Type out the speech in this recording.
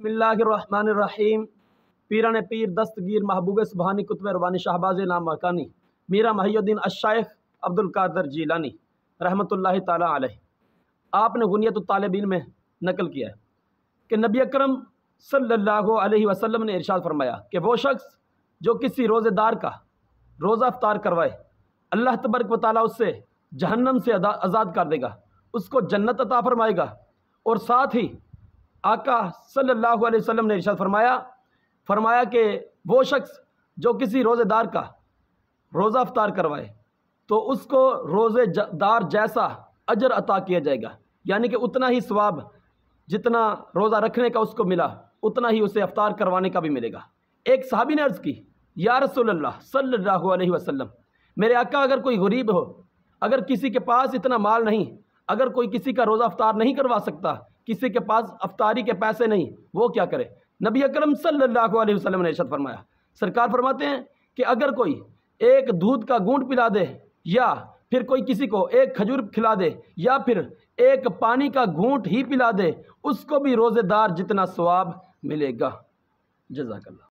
बिस्मिल्लाहिर्रहमानिर्रहीम। पीरान पीर दस्तगीर महबूब सुबहानी कुतुब रबानी शाहबाज नाम मकानी मीरा महियुद्दीन अश-शाइख अब्दुल कादिर जीलानी रहमतुल्लाहि ताला अलैह। आपने गुनियत तालिबीन में नकल किया है कि नबी अकरम सल्लल्लाहु अलैहि वसल्लम ने इरशाद फरमाया कि वो शख्स जो किसी रोज़ेदार का रोज़ा इफ्तार करवाए, अल्लाह तबारक व तआला उससे जहन्नम से आज़ाद कर देगा, उसको जन्नत अता फरमाएगा। और साथ ही आका सल्लल्लाहु अलैहि वसल्लम ने इरशाद फरमाया कि वो शख्स जो किसी रोज़ेदार का रोज़ा इफ्तार करवाए तो उसको रोज़ेदार जैसा अजर अता किया जाएगा, यानी कि उतना ही सवाब जितना रोज़ा रखने का उसको मिला उतना ही उसे इफ्तार करवाने का भी मिलेगा। एक सहाबी ने अर्ज़ की, या रसूल अल्लाह सल्लल्लाहु अलैहि वसल्लम, मेरे आका अगर कोई गरीब हो, अगर किसी के पास इतना माल नहीं, अगर कोई किसी का रोज़ा इफ्तार नहीं करवा सकता, किसी के पास इफ्तारी के पैसे नहीं, वो क्या करे? नबी अकरम सल्लल्लाहु अलैहि वसल्लम ने इरशाद फरमाया, सरकार फरमाते हैं कि अगर कोई एक दूध का घूंट पिला दे, या फिर कोई किसी को एक खजूर खिला दे, या फिर एक पानी का घूंट ही पिला दे, उसको भी रोज़ेदार जितना सवाब मिलेगा। जज़ाकल्लाह।